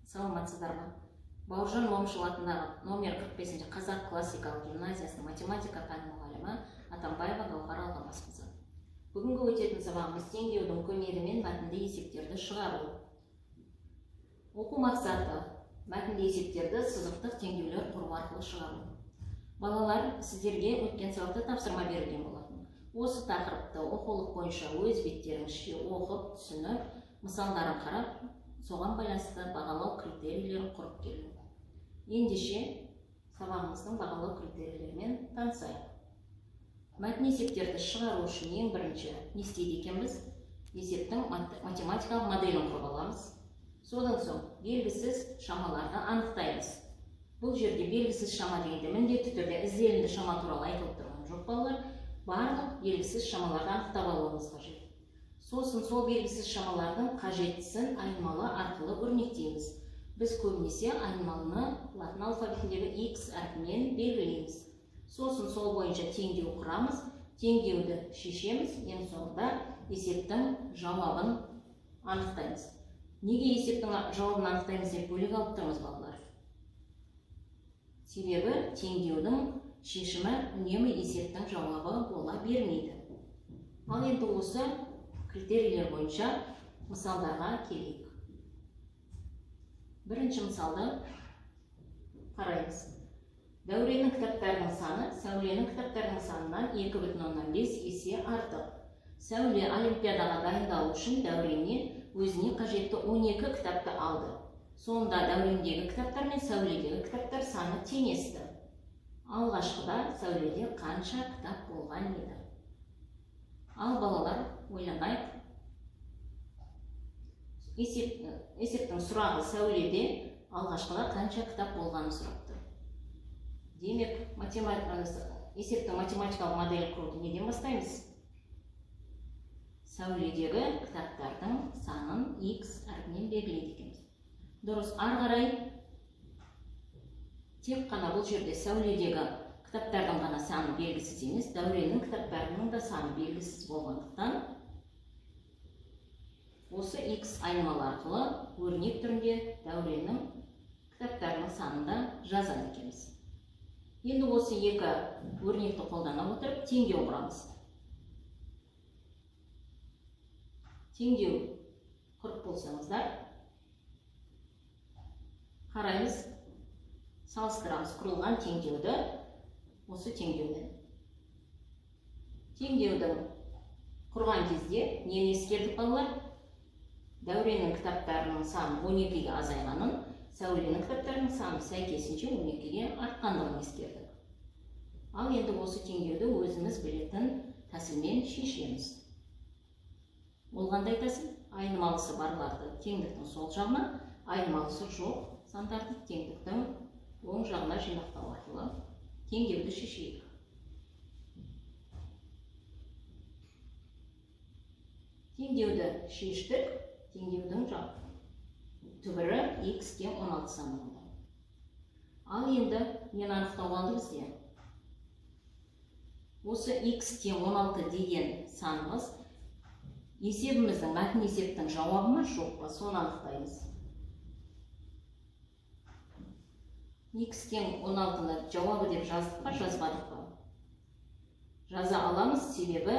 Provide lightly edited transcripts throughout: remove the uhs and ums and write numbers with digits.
Саламатсыздар ма? Бауыржан Момышұлы атындағы номер 45 Қазақ классикалық гимназиясының математика пәні мұғалімі Атамбаева Гаухар Алғамасқызы. Бүгінгі өтетін сабағымыз теңдеудің көмегімен мәтінді есептерді шығару. Оқу мақсаты мәтінді есептерді сызықтық теңдеулер құру арқылы шығару. Балалар, сіздерге өткен сабақта тапсырма берілген болатын. Осы тақырыпты оқулық бойынша өз беттеріңізше оқып, түсініп, мысалдарын қарап, соған байланысты бағалау критерийлерін құрып келу. Ендеше сабағымыздың бағалау критерийлерімен танысайық. Мәтін есептерді шығару үшін ең бірінші не істейді екенбіз? Есептің математикалық моделін құрып аламыз. Содан соң белгісіз шамаларды анықтаймыз. Бұл жерде белгісіз шама дегенде міндетті түрде ізделінді шама туралы айтылып тұрған жоқ балалар. Барлық белгісіз шамаларды анықтап алуымыз қажет. Сосын сол белгісіз шамалардың қажеттісін айнымалы арқылы өрнектейміз. Біз көбінесе айнымалыны латын алфавитіндегі X әрпімен белгілейміз. Сосын сол бойынша теңдеу құрамыз, теңдеуді шешеміз, ең соңында есептің жауабын анықтаймыз. Неге есептің жауабын анықтаймыз деп бөлек алып тұрмыз балалар? Себебі теңдеудің шешімі үнемі есептің жауабы бола бермейді. Ал енді осы критерийлер бойынша мысалдарға келейік. Бірінші мысалды қараймыз. Дәуреннің кітаптарының саны Сәуленің кітаптарының санынан 2,5 есе артық. Сәуле олимпиадаға дайындалу үшін Дәуренне өзіне қажетті 12 кітапты алды. Сонда Дәурендегі кітаптар мен Сәуледегі кітаптар саны теңесті. Алғашқыда Сәуледе қанша кітап болған еді? Ал балалар, ойланайық. Есептің сұрағы Сәуледе алғашқыда қанша кітап болғанын сұрапты. Демек, есептің математикалық моделі құруды неден бастаймыз? Сәуледегі кітаптардың санын X әрпімен белгілейді екенбіз. Дұрыс, ары қарай тек қана бұл жерде Сәуледегі кітаптардың ғана саны белгісіз емес, Дәуреннің кітаптарының да саны белгісіз болғандықтан осы X айнымалы арқылы өрнек түрінде Дәуреннің кітаптарының санында жазады екенбіз. Енді осы екі өрнекті қолдана отырып теңдеу құрамыз. Теңдеу құрып болсаңыздар, қараймыз, салыстырамыз құрылған теңдеуді осы теңдеумен. Теңдеудің құрған кезде нені ескердік балалар? Дәуреннің кітаптарының саны 12-ге азайғанын, Сәуленің кітаптарының саны сәйкесінше 12-ге артқандығын ескердік. Ал енді осы теңдеуді өзіміз білетін тәсілмен шешеміз. Ол қандай тәсіл? Айнымалысы барларды теңдіктің сол жағына, айнымалысы жоқ сандарды теңдіктің оң жағына жинақтау арқылы теңдеуді шешейік. Теңдеуді шештік, теңдеудің түбірі X тең 16 саны болды. Ал енді нені анықтау қалды бізде? Осы X тең 16 деген санымыз есебіміздің, мәтін есептің жауабы ма, жоқ па? Соны анықтаймыз. X тең 16-ны жауабы деп жаздық па, жазбадық па? Жаза аламыз, себебі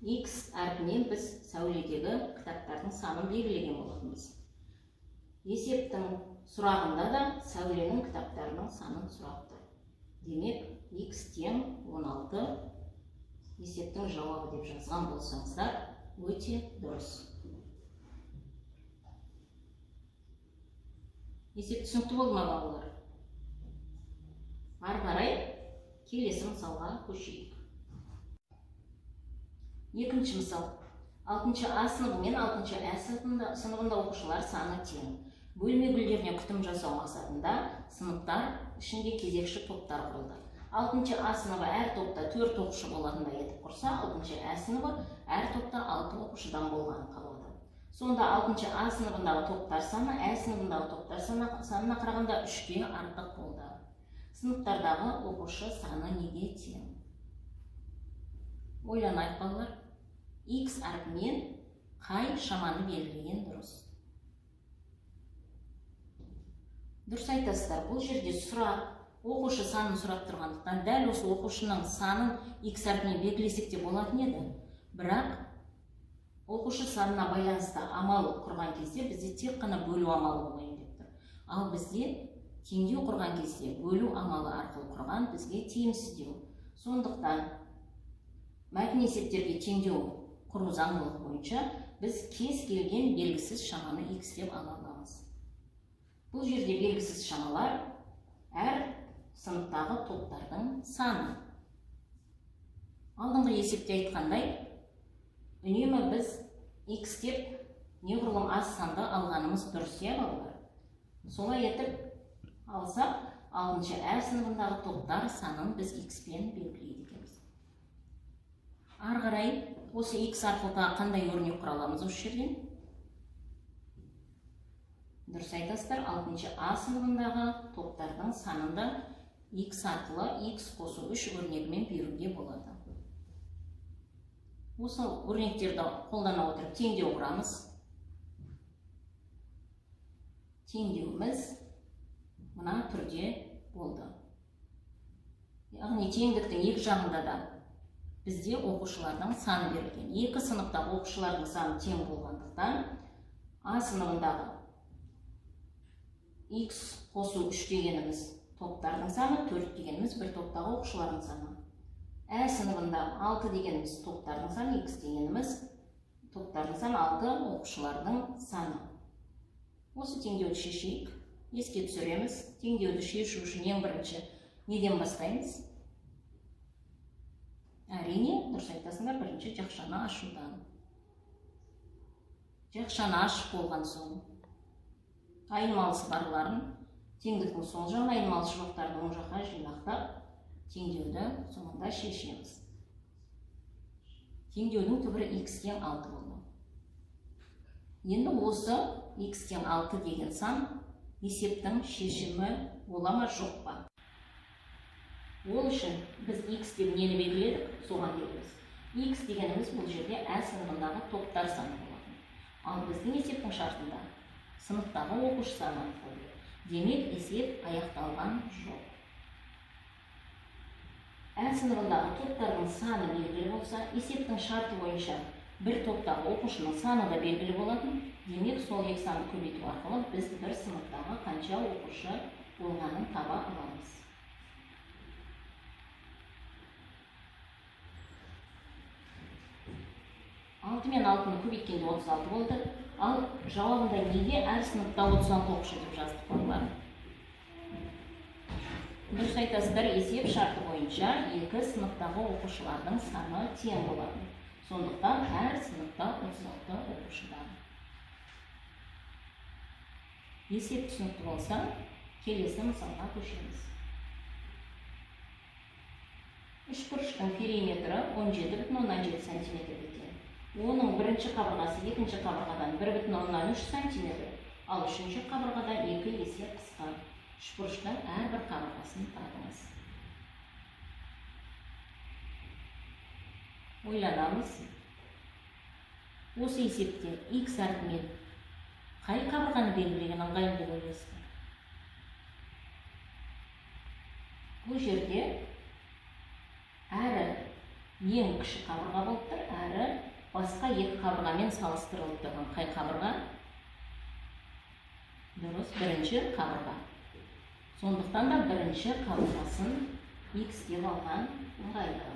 X әрпінен біз Сәуледегі кітаптардың санын белгілеген болатынбыз. Есептің сұрағында да Сәуленің кітаптарының санын сұрапты. Демек, X тең 16 есептің жауабы деп жазған болсаңыздар, өте дұрыс. Есеп түсінікті болды ма балалар? Ары қарай келесі мысалға көшейік. Екінші мысал. 6-шы А сыныбы мен 6-шы Ә сыныбында оқушылар саны тең. Бөлме гүлдеріне күтім жасау мақсатында сыныптар ішінде кезекші топтар құрылды. 6-шы А сыныбы әр топта 4 оқушы болатындай етіп құрса, 6-шы Ә сыныбы әр топта 6 оқушыдан болғанын қалады. Сонда 6-шы А сыныбындағы топтар саны Ә сыныбындағы топтар санына қарағанда 3-ге артық болды. Сыныптардағы оқушы саны неге тең? Ойланайық балалар. X әрпімен қай шаманы белгілеген дұрыс? Дұрыс айтасыздар. Бұл жерде сұрақ оқушы санын сұрап тұрғандықтан дәл осы оқушының санын x әрпімен белгілесек те болатын еді. Бірақ оқушы санына байланысты амал құрған кезде бізде тек қана бөлу амалы болайын деп тұр. Ал бізде теңдеу құрған кезде бөлу амалы арқылы құрған бізге тиімсіздеу. Сондықтан мәтін есептерге теңдеу құру заңдылығы бойынша біз кез келген белгісіз шаманы x деп ала аламыз. Бұл жерде белгісіз шамалар әр сыныптағы топтардың саны. Алдыңғы есепте айтқандай, үнемі біз x деп неғұрлым аз санды алғанымыз дұрыс, иә балалар? Солай етіп алсақ, 6-шы әр сыныбындағы топтар санын біз x пен белгілейді екенбіз. Ары қарай осы x арқылы қандай өрнек құра аламыз осы жерден? Дұрыс айтасыздар, 6-шы А сыныбындағы топтардың санында x арқылы x қосу 3 өрнегімен беруге болады. Осы өрнектерді қолдана отырып теңдеу құрамыз. Теңдеуіміз мына түрде болды. Яғни теңдіктің екі жағында да бізде оқушылардың саны берілген. Екі сыныптағы оқушылардың саны тең болғандықтан А сыныбындағы x қосу 3 дегеніміз топтардың саны, 4 дегеніміз бір топтағы оқушылардың саны. Ә сыныбында 6 дегеніміз топтардың саны, x дегеніміз топтардың саны, 6 оқушылардың саны. Осы теңдеуді шешейік. Еске түсіреміз. Теңдеуді шешу үшін ең бірінші неден бастаймыз? Әрине, дұрыс айтасыңдар, бірінші жақшаны ашудан. Жақшаны ашып болған соң айнымалысы барларын теңдіктің сол жағына, айнымалысы жоқтарды оң жаққа жинақтап, теңдеуді соңында шешеміз. Теңдеудің түбірі x-тен 6 болды. Енді осы x-тен 6 деген сан есептің шешімі бола ма, жоқ па? Ол үшін біз x деп нені белгіледік? Соған келеміз. X дегеніміз бұл жерде ә сыныбындағы топтар саны болады. Ал біздің есептің шартында сыныптағы оқушы саны анықталды. Демек, есеп аяқталған жоқ. Ә сыныбындағы топтардың саны белгілі болса, есептің шарты бойынша бір топтағы оқушының саны да белгілі болатын. Демек, сол екі санды көбейту арқылы біз бір сыныптағы қанша оқушы болғанын таба аламыз. Алты мен алтыны көбейткенде 36 болды. Ал жауабында неге әр сыныпта 36 оқушы деп жаздық балалар? Дұрыс айтасыздар, есеп шарты бойынша екі сыныптағы оқушылардың саны тең болады. Сондықтан әр сыныпта 36 оқушыдан. Есеп түсінікті болса, келесі мысалға көшеміз. Үшбұрыштың периметрі 17,7 см. Оның бірінші қабырғасы екінші қабырғадан 1,3 см, ал үшінші қабырғадан 2 есе қысқа. Үшбұрыштың әрбір қабырғасын табыңыз. Ойланамыз. Осы есепте x әрпімен қай қабырғаны белгілеген ыңғайлы деп ойлайсыздар? Бұл жерде әрі ең кіші қабырға болып тұр, әрі басқа екі қабырғамен салыстырылып тұрған қай қабырға? Дұрыс, бірінші қабырға. Сондықтан да бірінші қабырғасын x деп алған ыңғайлы.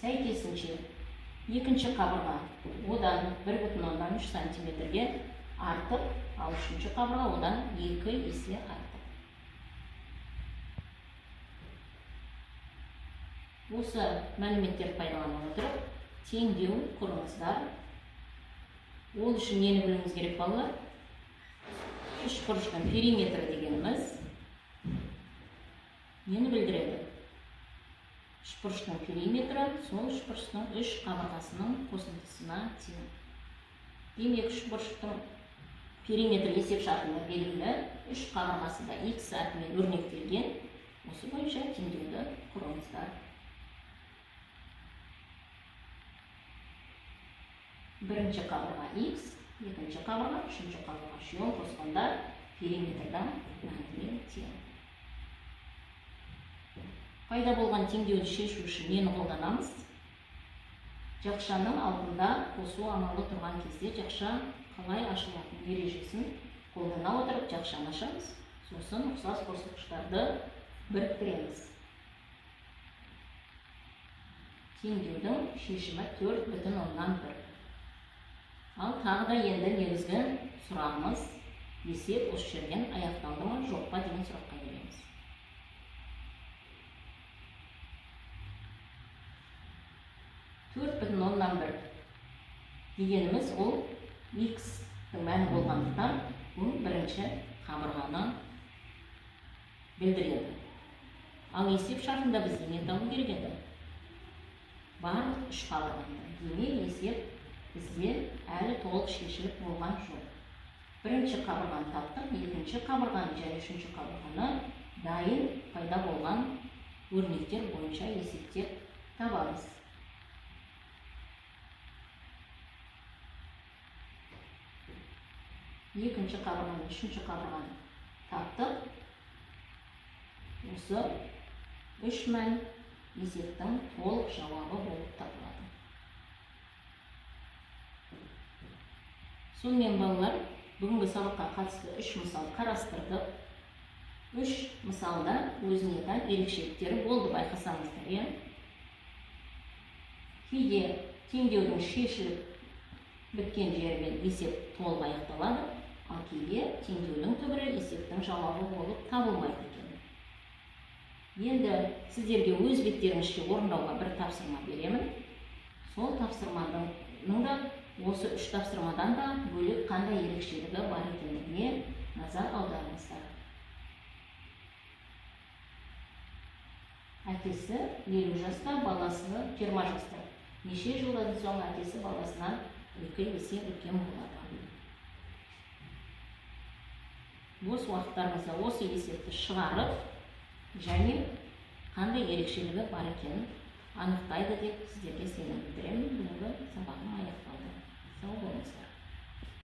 Сәйкесінше екінші қабырға одан 1,3 см-ге артып, ал үшінші қабырға одан 2 есе артып. Осы мәліметтерді пайдалана отырып, теңдеу құрыңыздар. Ол үшін нені білуіңіз керек балалар? Үшбұрыштың периметрі дегеніміз нені білдіреді? Үшбұрыштың периметрі сол үшбұрыштың үш қабырғасының қосындысына тең. Демек, үшбұрыштың периметрі есеп шартында белгілі, үш қабырғасы да x әрпімен өрнектелген. Осы бойынша теңдеуді құрыңыздар. Бірінші қабырға x, екінші қабырға, үшінші қабырға үшеуін қосқанда периметрдан мәндімен тең. Пайда болған теңдеуді шешу үшін нені қолданамыз? Жақшаның алдында қосу амалы тұрған кезде жақша қалай ашылатын ережесін қолдана отырып жақшаны ашамыз. Сосын ұқсас қосылғыштарды біріктіреміз. Теңдеудің шешімі 4,1. Ал тағы да енді негізгі сұрағымыз есеп осы жерден аяқталды ма жоқ па деген сұраққа келеміз. Төрт бүтін оннан бір дегеніміз ол x-тің мәні болғандықтан бұл бірінші қабырғаны білдіреді. Ал есеп шартында бізде не табу керек еді? Барлық үш қабырғаны. Демек есеп бізде әлі толық шешіліп болған жоқ. Бірінші қабырғаны таптық, екінші қабырғаны және үшінші қабырғаны дайын пайда болған өрнектер бойынша есептеп табамыз. Екінші қабырғаны, үшінші қабырғаны таптық. Осы үш мән есептің толық жауабы болып табылады. Сонымен балалар, бүгінгі сабаққа қатысты үш мысал қарастырдық. Үш мысалда өзіне тән ерекшеліктері болды, байқасаңыздар. Кейде теңдеудің шешіліп біткен жермен есеп толық аяқталады, ал кейде теңдеудің түбірі есептің жауабы болып табылмайды екен. Енді сіздерге өз беттеріңізше орындауға бір тапсырма беремін. Сол тапсырманың да осы үш тапсырмадан да бөлек қандай ерекшелігі бар екендігіне назар аударыңыздар. Әкесі 50 жаста, баласы 20 жаста. Неше жылдан соң әкесі баласынан 2 есе үлкен болады. Бос уақыттарыңызда осы есепті шығарып, және қандай ерекшелігі бар екенін анықтайды деп сіздерге сенім білдіремін. Бүгінгі сабағым аяқталды. Сау болыңыздар.